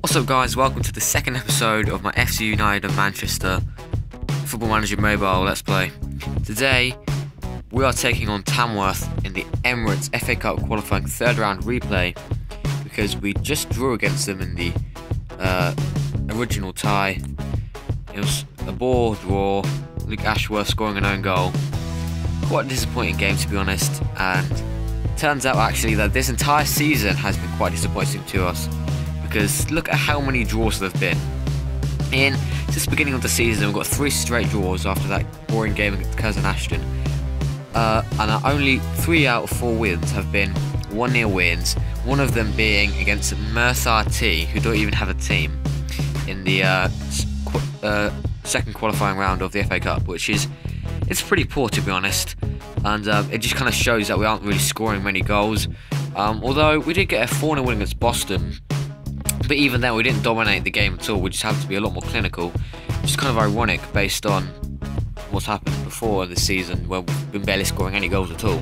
What's up guys, welcome to the second episode of my FC United of Manchester Football Manager Mobile Let's Play. Today we are taking on Tamworth in the Emirates FA Cup qualifying third round replay because we just drew against them in the original tie. It was a ball draw, Luke Ashworth scoring an own goal. Quite a disappointing game to be honest, and turns out actually that this entire season has been quite disappointing to us. Because look at how many draws there have been. Since the beginning of the season, we've got 3 straight draws after that boring game against Curzon Ashton. And only 3 out of 4 wins have been 1-0 wins, one of them being against Merthyr T, who don't even have a team, in the second qualifying round of the FA Cup, which is it's pretty poor to be honest. And it just kind of shows that we aren't really scoring many goals. Although we did get a 4-0 win against Boston. But even then, we didn't dominate the game at all. We just had to be a lot more clinical. Which is kind of ironic based on what's happened before this season, where we've been barely scoring any goals at all.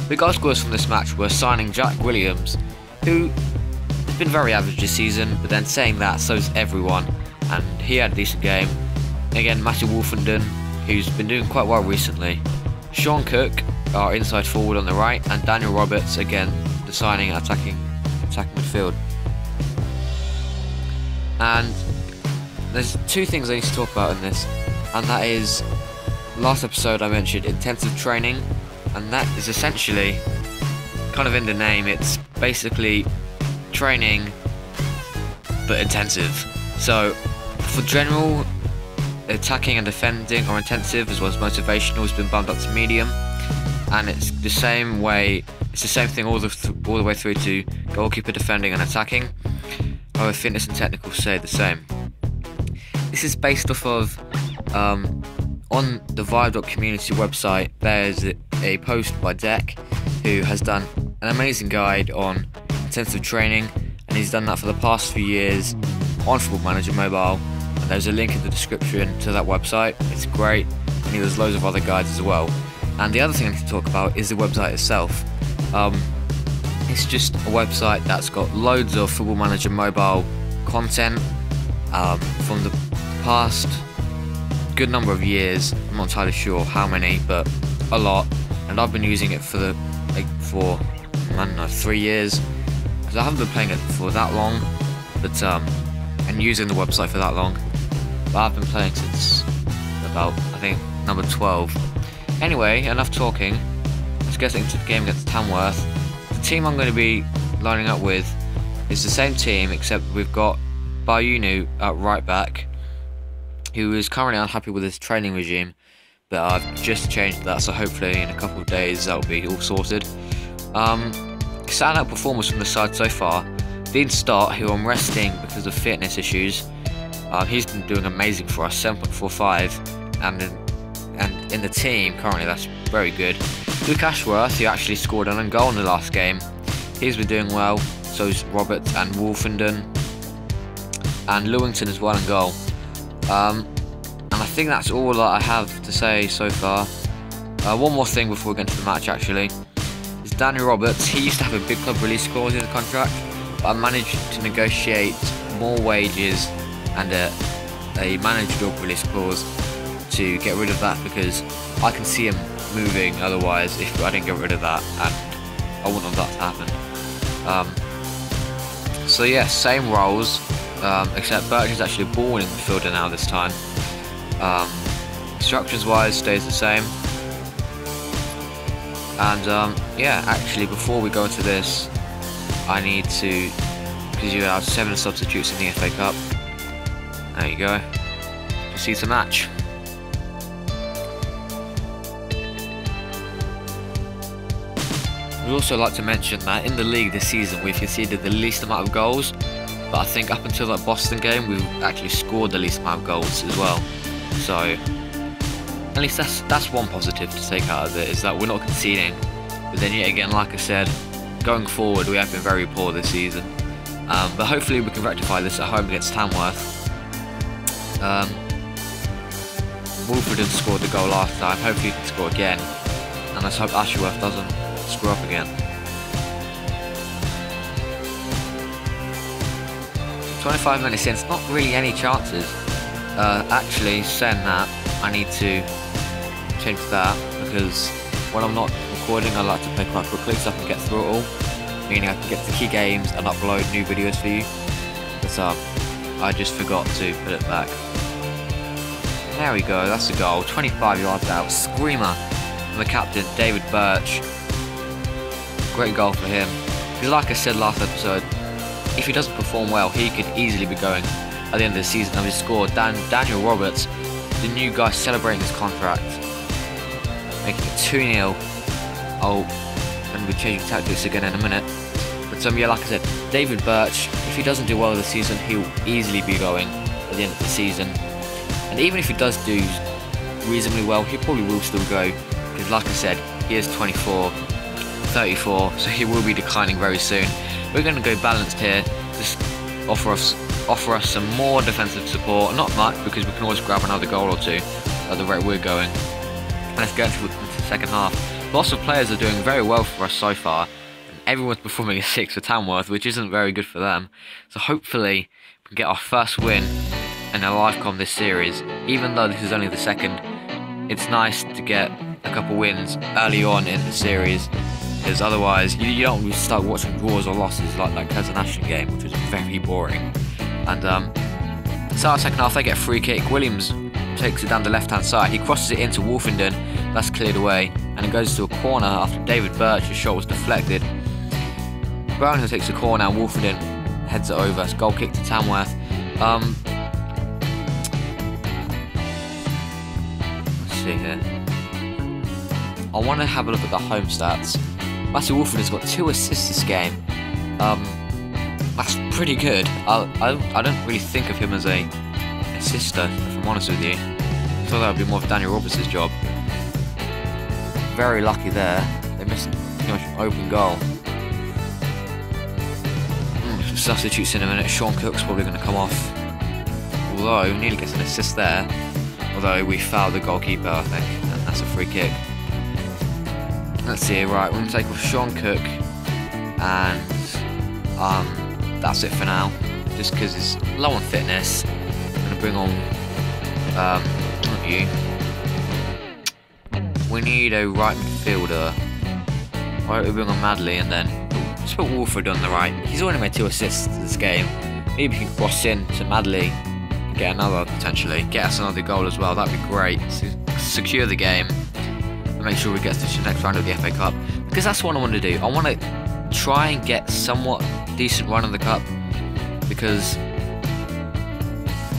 The goal scorers from this match were signing Jack Williams, who has been very average this season, but then saying that, so's everyone. And he had a decent game. Again, Matthew Wolfenden, who's been doing quite well recently. Sean Cook, our inside forward on the right, and Daniel Roberts, again, the signing attacking midfield. And there's 2 things I need to talk about in this, and that is, last episode I mentioned intensive training, and that is essentially, kind of in the name, it's basically training but intensive. So for general attacking and defending are intensive, as well as motivational has been bumped up to medium, and it's the same thing all the way through to goalkeeper, defending and attacking. However, fitness and technical stay the same. This is based off of on the Vibe.community website. There's a post by Deck, who has done an amazing guide on intensive training, and he's done that for the past few years on Football Manager Mobile. And there's a link in the description to that website. It's great, and there's loads of other guides as well. And the other thing I need to talk about is the website itself. It's just a website that's got loads of Football Manager Mobile content from the past good number of years. I'm not entirely sure how many, but a lot. And I've been using it for I don't know, 3 years, because I haven't been playing it for that long, but and using the website for that long. But I've been playing since about, I think, number 12. Anyway, enough talking. Let's get into the game against Tamworth. The team I'm going to be lining up with is the same team, except we've got Bayunu at right back, who is currently unhappy with his training regime, but I've just changed that, so hopefully in a couple of days that'll be all sorted. Standout performers from the side so far: Dean Stott, who I'm resting because of fitness issues. He's been doing amazing for us, 7.45, and in the team currently that's very good. Luke Ashworth, who actually scored an own goal in the last game, he's been doing well, so's Roberts and Wolfenden, and Lewington as well in goal. And I think that's all that I have to say so far. One more thing before we get into the match actually, is Daniel Roberts. He used to have a big club release clause in the contract, but I managed to negotiate more wages and a manager release clause to get rid of that, because I can see him moving otherwise if I didn't get rid of that, and I wouldn't want that to happen. So yeah, same roles, except Birch is actually a ball in midfielder now this time. Instructions wise stays the same. And yeah, actually before we go into this, I need to, because you have 7 substitutes in the FA Cup. There you go. Proceed to match. I'd also like to mention that in the league this season we've conceded the least amount of goals, but I think up until that Boston game we've actually scored the least amount of goals as well. So at least that's one positive to take out of it, is that we're not conceding. But then yet again, like I said, going forward we have been very poor this season. But hopefully we can rectify this at home against Tamworth. Wolfenden scored the goal last time, hopefully he can score again, and let's hope Ashworth doesn't screw up again. 25 minutes in, it's not really any chances. Actually, saying that, I need to change that, because when I'm not recording, I like to play quite quickly so I can get through it all. Meaning I can get to the key games and upload new videos for you. But I just forgot to put it back. There we go, that's a goal. 25 yards out. Screamer from the captain, David Birch. Great goal for him. Because like I said last episode, if he doesn't perform well, he could easily be going at the end of the season. And we scored Daniel Roberts, the new guy celebrating his contract, making it 2-0. Oh, and we're changing tactics again in a minute. But yeah, like I said, David Birch, if he doesn't do well this season, he'll easily be going at the end of the season. And even if he does do reasonably well, he probably will still go, because like I said, he is 24, 34, so he will be declining very soon. We're going to go balanced here, just offer us some more defensive support, not much, because we can always grab another goal or two at the rate we're going. And let's go into the second half. Lots of players are doing very well for us so far, and everyone's performing a 6 for Tamworth, which isn't very good for them. So hopefully we can get our first win in a live com this series. Even though this is only the second, it's nice to get a couple wins early on in the series, because otherwise you don't really start watching draws or losses like that Kaiser National game, which was very boring. And so our second half, they get a free kick. Williams takes it down the left hand side, he crosses it into Wolfenden, that's cleared away, and it goes to a corner after David Birch's shot was deflected. Brownhill takes a corner and Wolfenden heads it over. It's a goal kick to Tamworth. Let's see here. I want to have a look at the home stats. Matthew Wolfenden's got 2 assists this game. That's pretty good. I don't really think of him as a assister, if I'm honest with you. I thought that would be more of Daniel Roberts' job. Very lucky there. They missed pretty much an open goal. Some substitutes in a minute. Sean Cook's probably going to come off. Although, nearly gets an assist there. Although we fouled the goalkeeper, I think. And that's a free kick. Let's see, right, we're going to take off Sean Cook. And that's it for now. Just because he's low on fitness. I'm going to bring on, not you. We need a right midfielder. Right, we'll bring on Madley and then just put Wolford on the right. He's already made 2 assists this game. Maybe we can cross in to Madley and get another potentially. Get us another goal as well, that'd be great. Secure the game and make sure we get to the next round of the FA Cup. Because that's what I want to do. I want to try and get somewhat decent run in the Cup. Because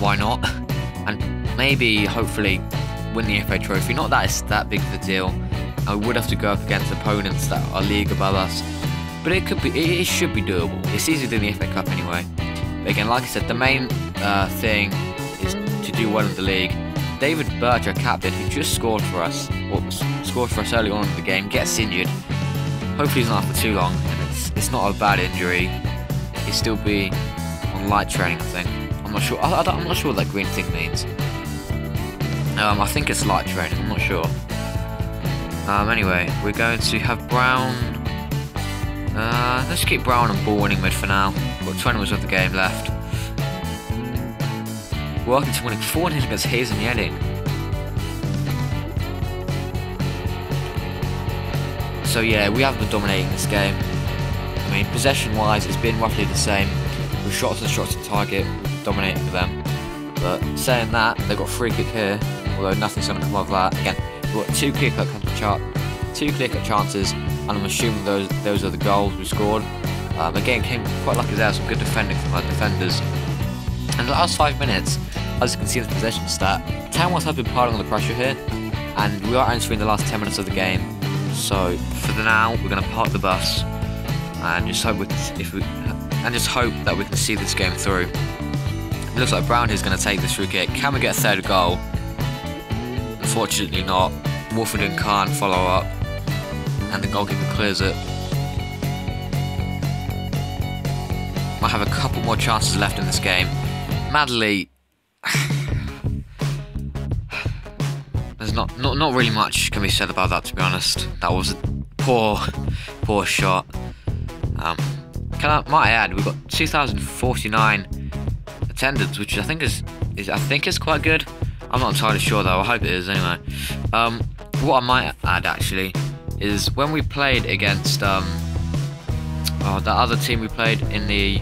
why not? And maybe, hopefully, win the FA Trophy. Not that it's that big of a deal. I would have to go up against opponents that are league above us, but it could be. It should be doable. It's easier than the FA Cup anyway. But again, like I said, the main thing is to do well in the league. David Birch, our captain, who just scored for us, early on in the game, gets injured. Hopefully, he's not out for too long, and it's not a bad injury. He'll still be on light training, I think. I'm not sure. I'm not sure what that green thing means. I think it's light training, I'm not sure. Anyway, we're going to have Brown. Let's keep Brown and ball winning mid for now. We've got 20 minutes of the game left. Working to winning 4-0 against Hayes and Yedding. So yeah, we have been dominating this game. I mean, possession-wise, it's been roughly the same. With shots on target, we've dominated them. But saying that, they've got a free kick here. Although nothing's going to come of that. Again, we've got 2 clear-cut chances, and I'm assuming those are the goals we scored. Again, came quite lucky there, some good defending from our defenders. And the last 5 minutes, as you can see in the possession stat, Tamworth have been piling on the pressure here, and we are entering the last 10 minutes of the game. So for now, we're going to park the bus and just hope that we can see this game through. It looks like Brown is going to take this free kick. Can we get a 3rd goal? Unfortunately not. Wolfenden can't follow up, and the goalkeeper clears it. Might have a couple more chances left in this game. Madley, there's not really much can be said about that, to be honest. That was a poor shot. Might I add, we've got 2,049 attendance, which I think is quite good. I'm not entirely sure though. I hope it is anyway. What I might add actually is when we played against that other team we played in the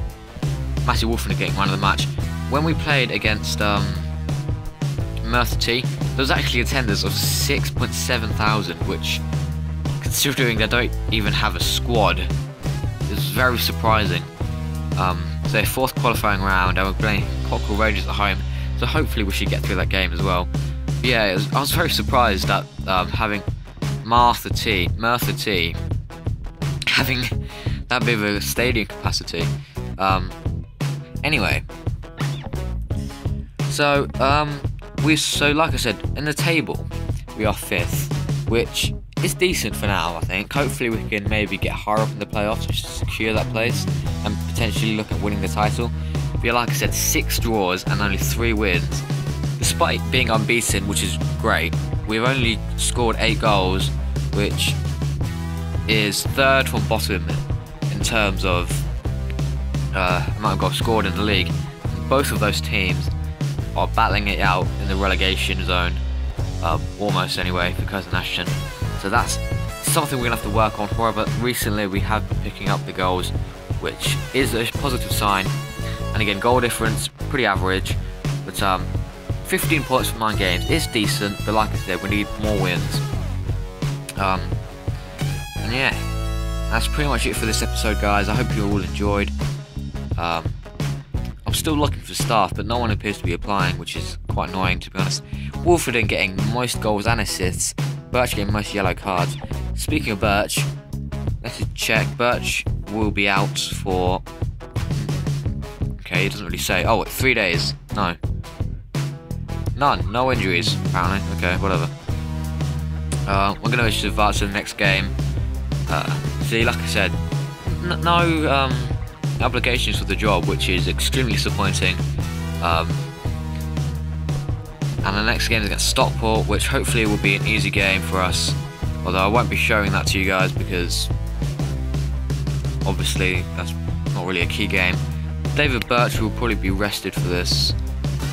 Massive Wolfen game, one of the match. When we played against Merthyr T, there was actually attendance of 6.7 thousand, which, considering they don't even have a squad, is very surprising. So their 4th qualifying round, and we're playing Cockerell Rangers at home, so hopefully we should get through that game as well. But yeah, I was very surprised that having Merthyr T having that big of a stadium capacity. Anyway, so like I said, in the table we are 5th, which is decent for now. I think hopefully we can maybe get higher up in the playoffs to secure that place and potentially look at winning the title. But yeah, like I said, 6 draws and only 3 wins. Despite being unbeaten, which is great, we've only scored 8 goals, which is 3rd from bottom in terms of amount of goals scored in the league. Both of those teams are battling it out in the relegation zone, almost anyway, because of Ashton. So that's something we're going to have to work on. However, recently we have been picking up the goals, which is a positive sign. And again, goal difference, pretty average, but 15 points from 9 games is decent, but like I said, we need more wins. And yeah, that's pretty much it for this episode, guys. I hope you all enjoyed. I'm still looking for staff, but no one appears to be applying, which is quite annoying, to be honest. Wolford getting most goals and assists, Birch getting most yellow cards. Speaking of Birch, let's just check. Birch will be out for... Okay, it doesn't really say. Oh, 3 days. No. None. No injuries, apparently. Okay, whatever. We're going to just advance to the next game. See, like I said, no obligations for the job, which is extremely disappointing. And the next game is against Stockport, which hopefully will be an easy game for us. Although I won't be showing that to you guys because obviously that's not really a key game. David Birch will probably be rested for this.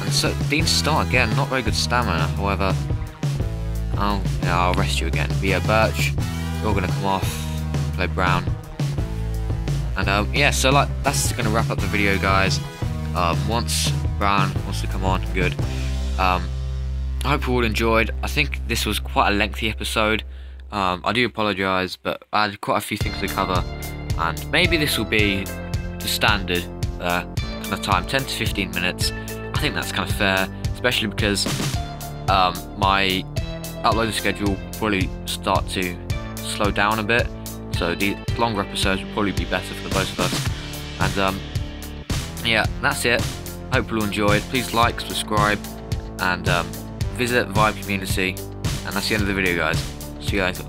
And so Dean Starr again, not very good stamina. However, oh yeah, I'll rest you again. But yeah, Birch, you're gonna come off, play Brown. And yeah, so like that's gonna wrap up the video, guys. Once Brown wants to come on, good. I hope you all enjoyed. I think this was quite a lengthy episode. I do apologise, but I had quite a few things to cover, and maybe this will be the standard kind of time, 10 to 15 minutes. I think that's kind of fair, especially because my uploading schedule will probably start to slow down a bit, so the longer episodes will probably be better for the both of us. And yeah, that's it. Hope you all enjoyed. Please like, subscribe, and visit Vibe Community. And that's the end of the video, guys. See you later.